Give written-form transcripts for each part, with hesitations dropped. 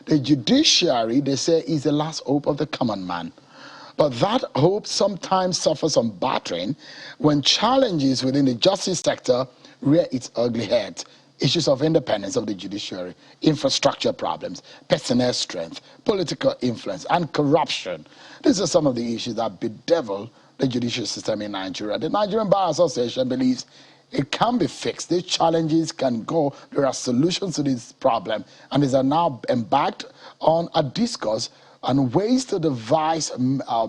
the judiciary, they say, is the last hope of the common man. But that hope sometimes suffers some battering when challenges within the justice sector rear its ugly head. Issues of independence of the judiciary, infrastructure problems, personnel strength, political influence, and corruption. These are some of the issues that bedevil the judicial system in Nigeria. The Nigerian Bar Association believes it can be fixed. These challenges can go. There are solutions to this problem, and these are now embarked on a discourse and ways to devise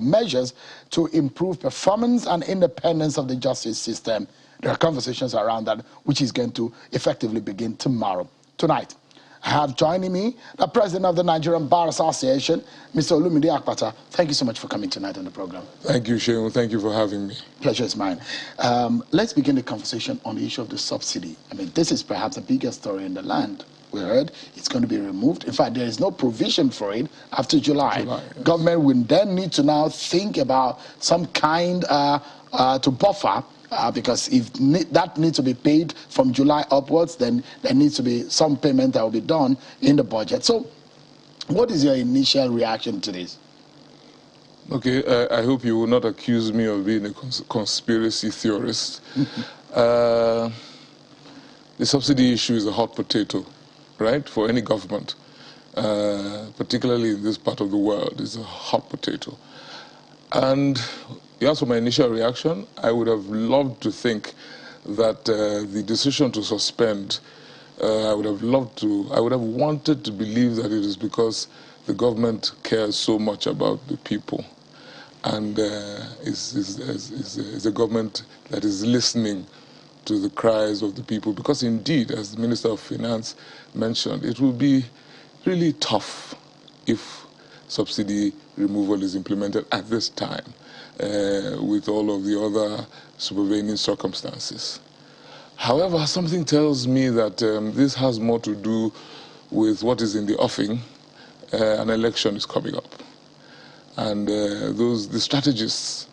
measures to improve performance and independence of the justice system. There are conversations around that, which is going to effectively begin tomorrow. Tonight, I have joining me the president of the Nigerian Bar Association, Mr. Olumide Akpata. Thank you so much for coming tonight on the program. Thank you, Shehu. Thank you for having me. Pleasure is mine. Let's begin the conversation on the issue of the subsidy. I mean, this is perhaps the biggest story in the land. We heard it's going to be removed. In fact, there is no provision for it after July. Yes. Government will then need to now think about some kind to buffer, because if that needs to be paid from July upwards, then there needs to be some payment that will be done in the budget. So what is your initial reaction to this? Okay, I hope you will not accuse me of being a conspiracy theorist. The subsidy issue is a hot potato, right, for any government, particularly in this part of the world. It's a hot potato. And as for my initial reaction, I would have loved to think that the decision to suspend, I would have wanted to believe that it is because the government cares so much about the people, and is a government that is listening to the cries of the people. Because indeed, as the Minister of Finance mentioned, it will be really tough if subsidy removal is implemented at this time, with all of the other supervening circumstances. However, something tells me that this has more to do with what is in the offing. An election is coming up, and the strategists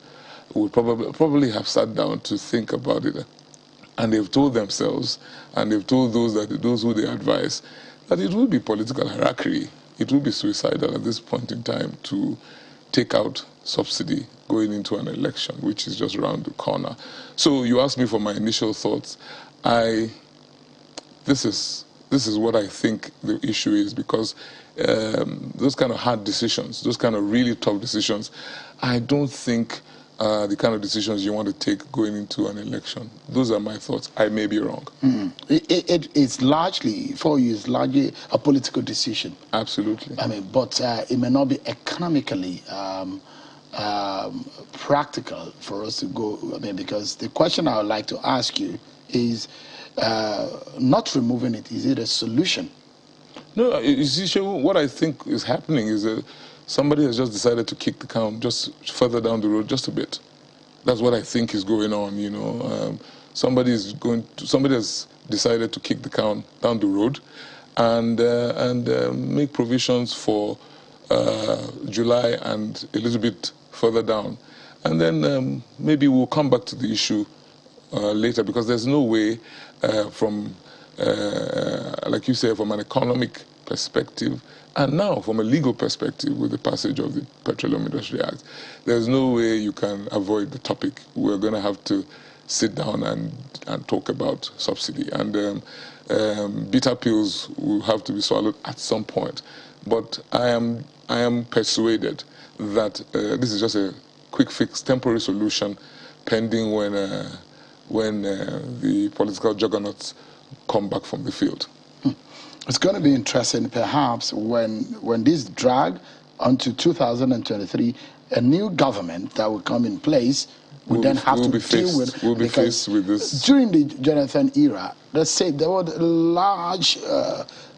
would probably have sat down to think about it, and they've told themselves, and they've told those who they advise, that it will be political hierarchy. It will be suicidal at this point in time to take out subsidy going into an election, which is just around the corner. So you asked me for my initial thoughts. This is what I think the issue is, because those kind of hard decisions, those kind of really tough decisions, I don't think the kind of decisions you want to take going into an election. Those are my thoughts. I may be wrong. It's largely, for you, it's largely a political decision. Absolutely. I mean, but it may not be economically practical for us to go. I mean, because the question I would like to ask you is, not removing it, is it a solution? No, you see, what I think is happening is that somebody has just decided to kick the can just further down the road just a bit. That's what I think is going on, you know. Somebody has decided to kick the can down the road and make provisions for July and a little bit further down. And then maybe we'll come back to the issue later, because there's no way like you say, from an economic perspective, and now from a legal perspective with the passage of the Petroleum Industry Act, there's no way you can avoid the topic. We're going to have to sit down and talk about subsidy. And bitter pills will have to be swallowed at some point. But I am persuaded that this is just a quick fix, temporary solution, pending when the political juggernauts come back from the field. It's going to be interesting, perhaps, when this drag onto 2023, a new government that will come in place will then have to deal with. We'll be faced with this. During the Jonathan era, let's say there were a large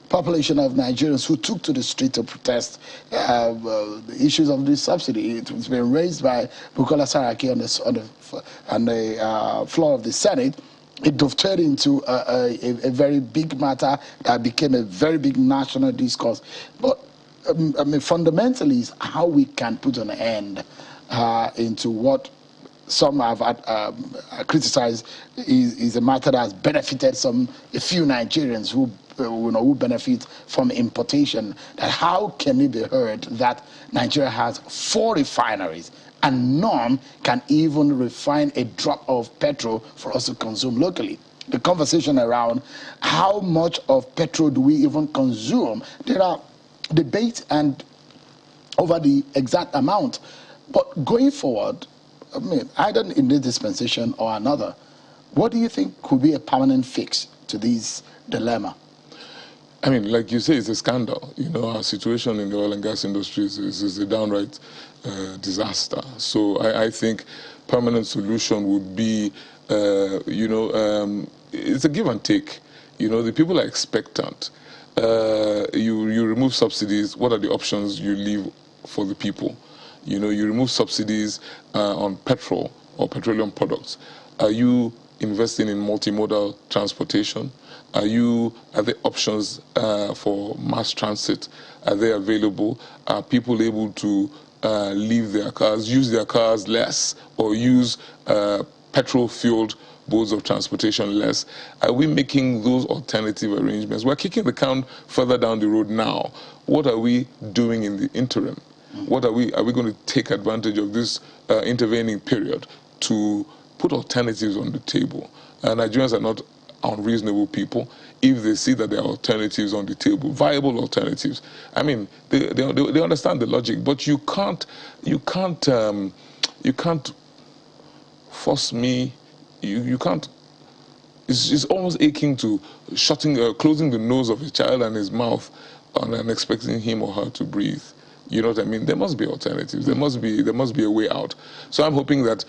population of Nigerians who took to the street to protest the issues of this subsidy. It was being raised by Bukola Saraki on the floor of the Senate. It dovetailed into a very big matter that became a very big national discourse. But I mean, fundamentally, is how we can put an end into what some have criticized is a matter that has benefited a few Nigerians who who benefit from importation. That how can it be heard that Nigeria has 4 refineries and none can even refine a drop of petrol for us to consume locally? The conversation around how much of petrol do we even consume, there are debates and over the exact amount. But going forward, I mean, either in this dispensation or another, what do you think could be a permanent fix to this dilemma? I mean, like you say, it's a scandal. Our situation in the oil and gas industry is a downright disaster. So I think permanent solution would be, it's a give and take. The people are expectant. You remove subsidies. What are the options you leave for the people? You remove subsidies on petrol or petroleum products. Are you investing in multimodal transportation? Are the options for mass transit? Are they available? Are people able to leave their cars, use their cars less, or use petrol-fueled modes of transportation less? Are we making those alternative arrangements? We're kicking the can further down the road now. What are we doing in the interim? What are we going to take advantage of this intervening period to put alternatives on the table? Nigerians are not unreasonable people. If they see that there are alternatives on the table, viable alternatives, I mean, they understand the logic. But you can't force me. You can't. It's almost akin to closing the nose of a child and his mouth and expecting him or her to breathe. You know what I mean? There must be alternatives. There must be a way out. So I'm hoping that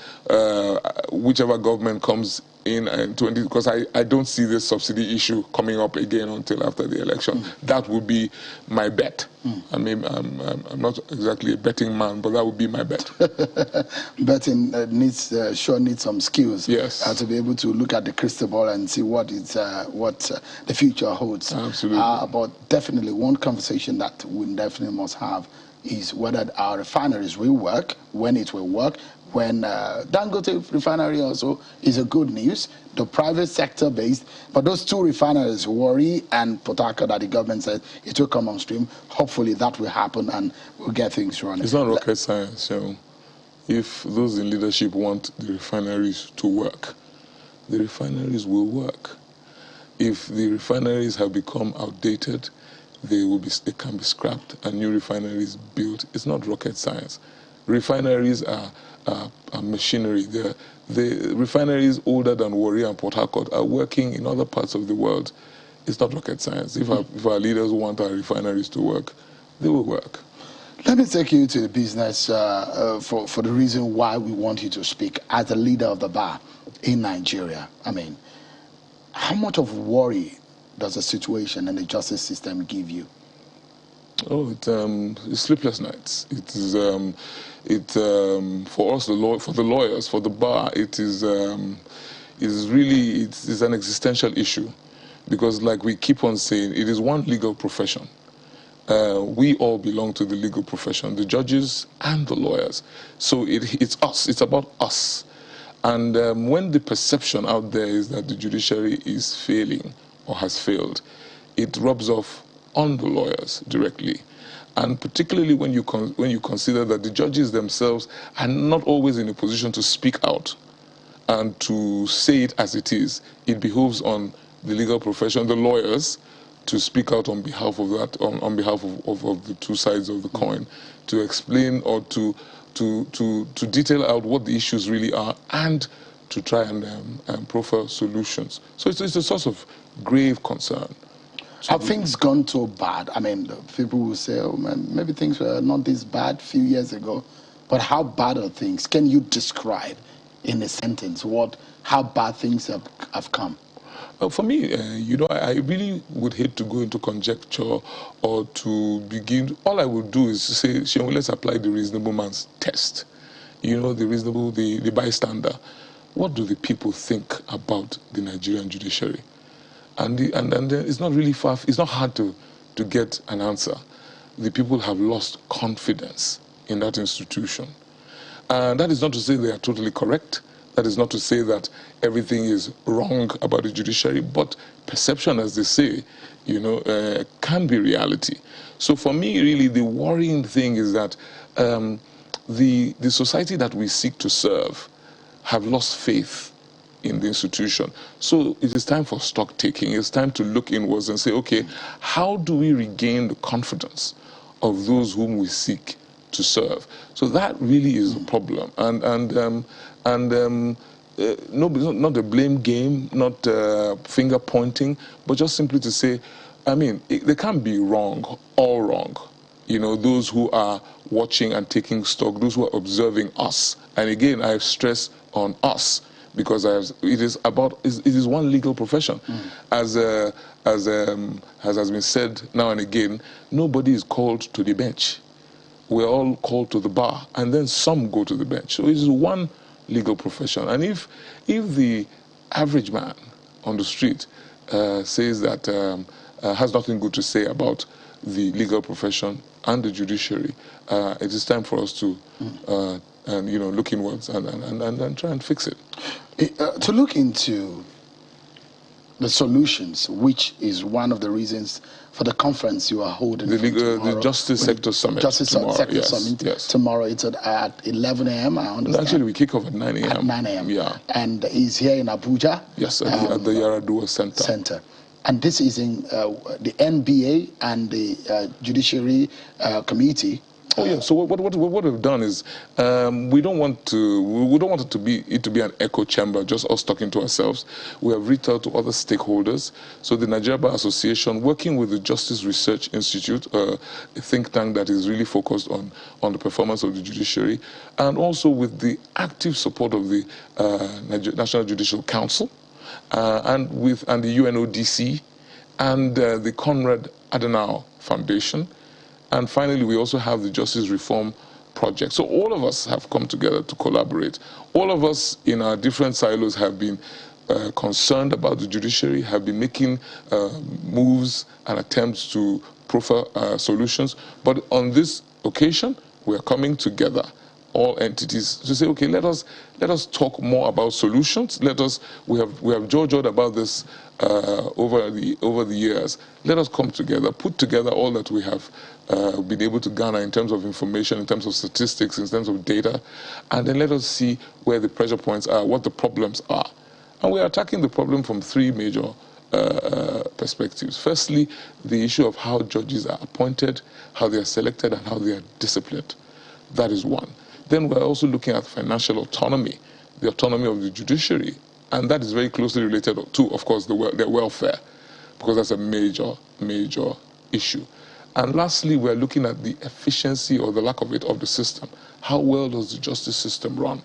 whichever government comes in 20, because I don't see this subsidy issue coming up again until after the election. That would be my bet. I mean, I'm not exactly a betting man, but that would be my bet. Betting sure needs some skills. Yes. To be able to look at the crystal ball and see what the future holds. Absolutely. But definitely one conversation that we definitely must have is whether our refineries will work, when it will work, when Dangote refinery also is a good news, the private sector based, but those 2 refineries, Warri and Port Harcourt, that the government said it will come on stream. Hopefully that will happen and we'll get things running. It's not rocket science, If those in leadership want the refineries to work, the refineries will work. If the refineries have become outdated, they can be scrapped and new refineries built. It's not rocket science. Refineries are machinery. The refineries older than Warri and Port Harcourt are working in other parts of the world. It's not rocket science. If our leaders want our refineries to work, they will work. Let me take you to the business for the reason why we want you to speak as the leader of the bar in Nigeria. I mean, how much of worry does the situation and the justice system give you? Oh, it's sleepless nights. It is for us, for the lawyers, for the bar. It is really it's an existential issue, because like we keep on saying, it is one legal profession. We all belong to the legal profession, the judges and the lawyers. So it's us. It's about us. And when the perception out there is that the judiciary is failing or has failed, it rubs off on the lawyers directly. And particularly when you consider that the judges themselves are not always in a position to speak out and to say it as it is. It behoves on the legal profession, the lawyers, to speak out on behalf of that, on behalf of the 2 sides of the coin, to explain or to detail out what the issues really are and to try and proffer solutions. So it's a source of grave concern. Have things gone so bad? I mean, people will say, oh man, maybe things were not this bad a few years ago, but how bad are things? Can you describe in a sentence how bad things have come? For me, I really would hate to go into conjecture or to begin. All I would do is say, let's apply the reasonable man's test. The bystander. What do the people think about the Nigerian judiciary? And then it's not really far. It's not hard to get an answer. The people have lost confidence in that institution. And that is not to say they are totally correct. That is not to say that everything is wrong about the judiciary, but perception, as they say, can be reality. So for me, really, the worrying thing is that the society that we seek to serve have lost faith in the institution. So it is time for stock taking. It's time to look inwards and say, okay, how do we regain the confidence of those whom we seek to serve? So that really is a problem. No, not a blame game, not finger pointing, but just simply to say, I mean, they can't be wrong, all wrong. Those who are watching and taking stock, those who are observing us. And again, I stress on us, because it is one legal profession. As has been said now and again, nobody is called to the bench. We're all called to the bar, and then some go to the bench. So it is one legal profession. And if the average man on the street says that has nothing good to say about the legal profession and the judiciary, it is time for us to look inwards and try and fix it. To look into the solutions, which is one of the reasons for the conference you are holding. The Justice Sector Summit. Justice Sector Summit. Yes. Tomorrow it's at 11 a.m. I understand. Actually, we kick off at 9 a.m. At 9 a.m. Yeah. And he's here in Abuja. Yes, at the Yaradua Center. And this is in the NBA and the Judiciary Committee. Oh yeah. So what we've done is we don't want it to be an echo chamber, just us talking to ourselves. We have reached out to other stakeholders. So the Nigeria Bar Association, working with the Justice Research Institute, a think tank that is really focused on the performance of the judiciary, and also with the active support of the National Judicial Council, and the UNODC, and the Konrad Adenauer Foundation. And finally, we also have the Justice Reform Project. So all of us have come together to collaborate. All of us in our different silos have been concerned about the judiciary, have been making moves and attempts to proffer solutions. But on this occasion, we are coming together, all entities, to say, okay, let us talk more about solutions. We have jojoed about this over the years. Let us come together, put together all that we have been able to garner in terms of information, in terms of statistics, in terms of data, and then let us see where the pressure points are, what the problems are. And we are attacking the problem from three major perspectives. Firstly, the issue of how judges are appointed, how they are selected, and how they are disciplined. That is one. Then we're also looking at financial autonomy, the autonomy of the judiciary, and that is very closely related to, of course, their welfare, because that's a major issue. And lastly, we're looking at the efficiency or the lack of it of the system. How well does the justice system run?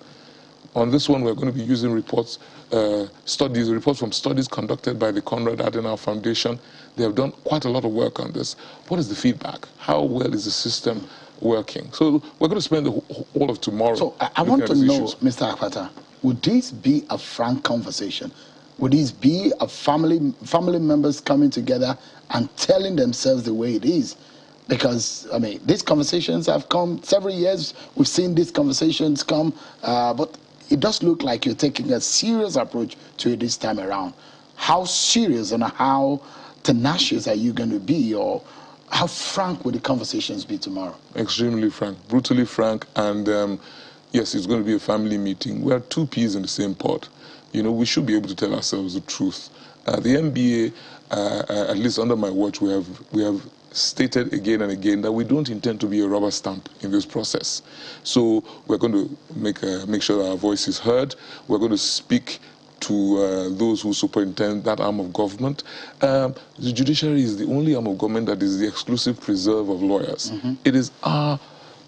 On this one, we're going to be using reports from studies conducted by the Konrad Adenauer Foundation. They have done quite a lot of work on this. What is the feedback? How well is the system working? So we're going to spend all of tomorrow. So I want to know, Mr. Akpata, would this be a frank conversation? Would this be a family members coming together and telling themselves the way it is? Because, I mean, these conversations have come several years. We've seen these conversations come, but it does look like you're taking a serious approach to it this time around. How serious and how tenacious are you going to be, or how frank will the conversations be tomorrow? Extremely frank, brutally frank, and yes, it's going to be a family meeting. We are two peas in the same pot. We should be able to tell ourselves the truth. The NBA, at least under my watch, we have stated again and again that we don't intend to be a rubber stamp in this process. So we're going to make sure that our voice is heard. We're going to speak to those who superintend that arm of government. The judiciary is the only arm of government that is the exclusive preserve of lawyers. It is our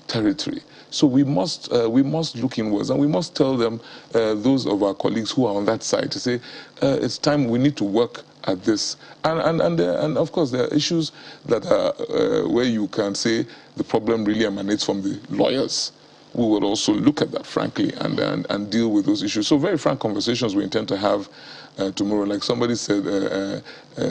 territory. So we must look inwards, and we must tell them, those of our colleagues who are on that side, to say, it's time, we need to work at this. And of course, there are issues that are where you can say the problem really emanates from the lawyers. we will also look at that, frankly, and deal with those issues. So very frank conversations we intend to have tomorrow. Like somebody said,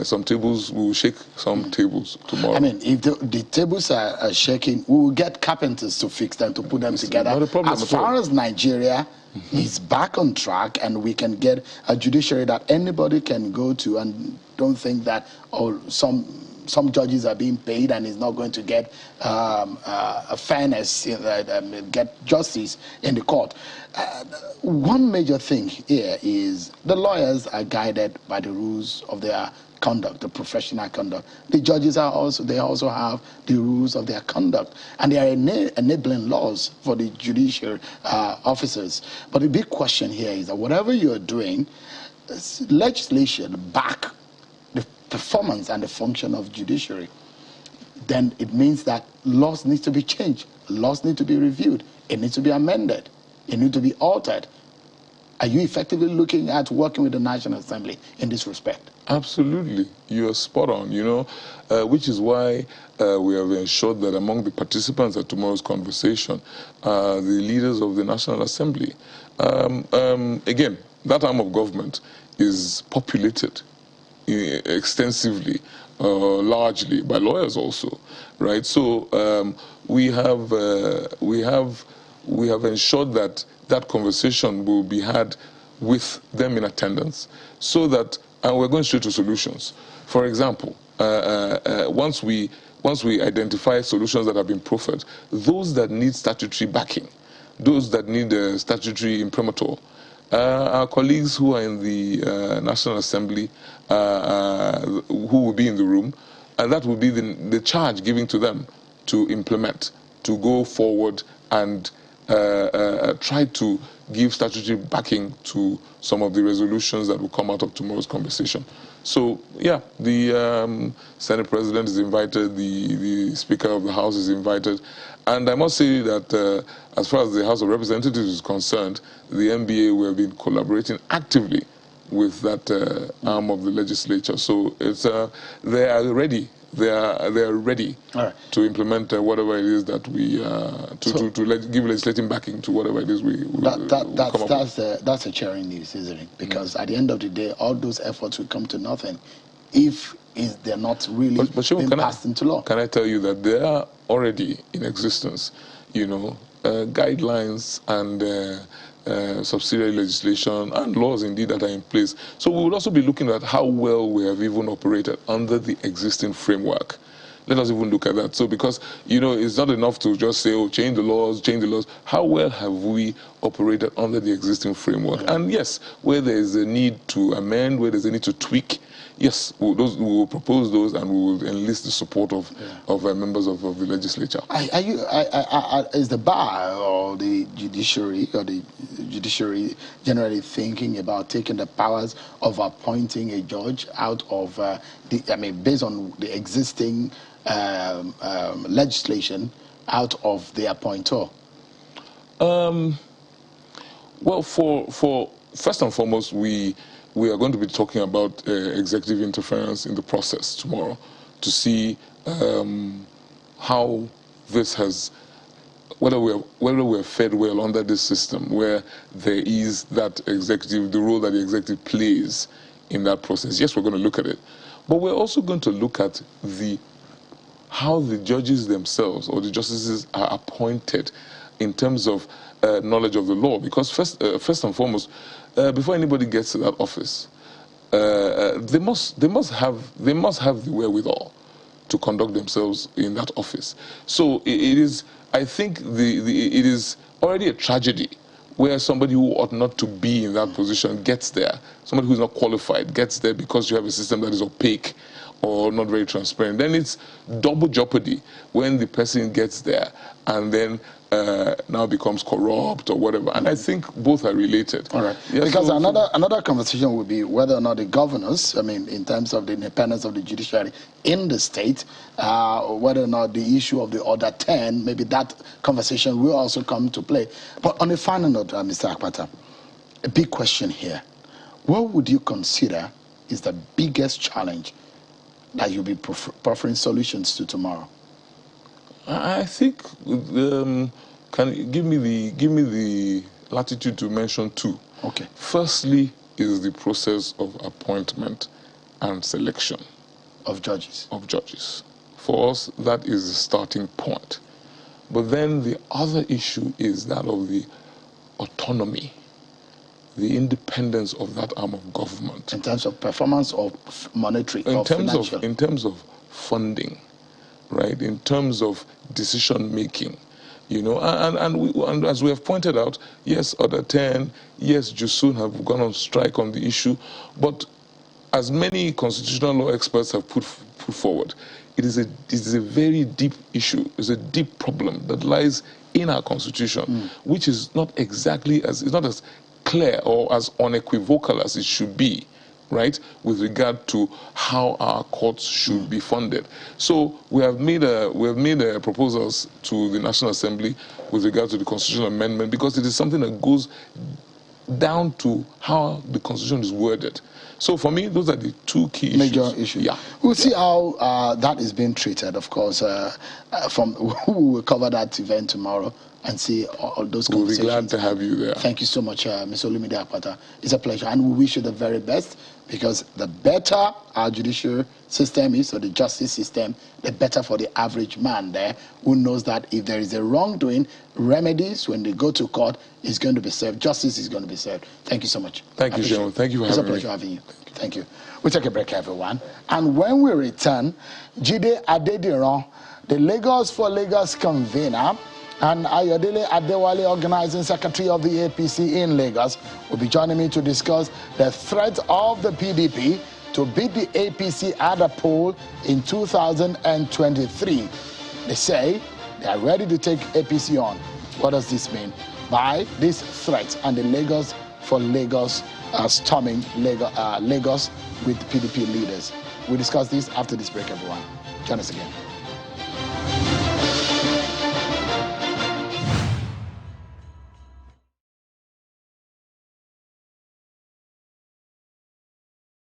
some tables, we will shake some tables tomorrow. I mean, if the tables are shaking, we will get carpenters to fix them, to put them together. Not a problem as at far all. as Nigeria is back on track, and we can get a judiciary that anybody can go to, and don't think that some judges are being paid and is not going to get a fairness, get justice in the court. One major thing here is the lawyers are guided by the rules of their conduct, the professional conduct. The judges are also have the rules of their conduct, and there are enabling laws for the judicial officers. But the big question here is that whatever you are doing, legislation back the performance and the function of judiciary, then it means that laws need to be changed, laws need to be reviewed, it needs to be amended, it needs to be altered. Are you effectively looking at working with the National Assembly in this respect? Absolutely, you are spot on, which is why we have ensured that among the participants at tomorrow's conversation are the leaders of the National Assembly. Again, that arm of government is populated extensively, largely by lawyers also, right? So we have ensured that that conversation will be had with them in attendance, so that we're going straight to solutions. For example, once we identify solutions that have been proffered, those that need statutory backing, those that need statutory imprimatur, our colleagues who are in the National Assembly, who will be in the room, and that will be the charge given to them to implement, to go forward and try to give statutory backing to some of the resolutions that will come out of tomorrow's conversation. So, yeah, the Senate President is invited, the Speaker of the House is invited, and I must say that as far as the House of Representatives is concerned, the NBA will have been collaborating actively with that arm of the legislature. So it's they are ready. They are ready to implement whatever it is that we give legislating backing to whatever it is we come up with. That's a cheering news, isn't it? Because at the end of the day, all those efforts will come to nothing if they're not really being passed into law. Can I tell you that they are already in existence? Guidelines and subsidiary legislation and laws indeed that are in place. So we will also be looking at how well we have even operated under the existing framework. Let us even look at that. So because, it's not enough to just say, change the laws. How well have we operated under the existing framework? Yeah. And yes, where there is a need to amend, where there's a need to tweak, yes, we will propose those, and we will enlist the support of members of the legislature. Is the bar or the judiciary generally thinking about taking the powers of appointing a judge out of based on the existing legislation, out of the appointer? Well, for first and foremost, we are going to be talking about executive interference in the process tomorrow, to see how this has, whether we are fed well under this system, where there is that executive, the role that the executive plays in that process. Yes, we're going to look at it, but we're also going to look at how the judges themselves or the justices are appointed in terms of knowledge of the law. Because first and foremost, before anybody gets to that office, they must have the wherewithal to conduct themselves in that office. So it is, I think, it is already a tragedy where somebody who ought not to be in that position gets there. Somebody who is not qualified gets there because you have a system that is opaque or not very transparent. Then it's double jeopardy when the person gets there and then now becomes corrupt or whatever. And I think both are related. All right. Yeah, because another conversation would be whether or not the governors, in terms of the independence of the judiciary in the state, whether or not the issue of the Order 10, maybe that conversation will also come to play. But on a final note, Mr. Akpata, a big question here. What would you consider is the biggest challenge that you'll be proffering solutions to tomorrow? I think Can you give me the latitude to mention two? Okay. Firstly is the process of appointment and selection Of judges. For us, that is the starting point. But then the other issue is that of the autonomy, the independence of that arm of government. In terms of performance or monetary or financial? In terms of funding, right? In terms of decision making. And as we have pointed out, yes, Order 10, yes, Jusun have gone on strike on the issue, but as many constitutional law experts have put forward, it is a very deep issue. It's a deep problem that lies in our constitution, which is not as clear or as unequivocal as it should be, right, with regard to how our courts should be funded. So we have made proposals to the National Assembly with regard to the constitutional amendment, because it is something that goes down to how the constitution is worded. So for me, those are the two key major issues. Yeah. We'll see how that is being treated, of course. We will cover that event tomorrow and see all those conversations. We'll be glad to have you there. Thank you so much, Mr. Olumide Akpata. It's a pleasure, and we wish you the very best, because the better our judicial system is, or the justice system, the better for the average man there, who knows that if there is a wrongdoing, remedies when they go to court is going to be served, justice is going to be served. Thank you so much. Thank you, General. Thank you for having me. It's a pleasure having you. Thank you. We'll take a break, everyone. And when we return, Jide Adediran, the Lagos for Lagos convener, and Ayodele Adewale, organizing secretary of the APC in Lagos, will be joining me to discuss the threat of the PDP to beat the APC at a poll in 2023. They say they are ready to take APC on. What does this mean? By this threat and the Lagos for Lagos storming Lagos with PDP leaders. We'll discuss this after this break, everyone. Join us again.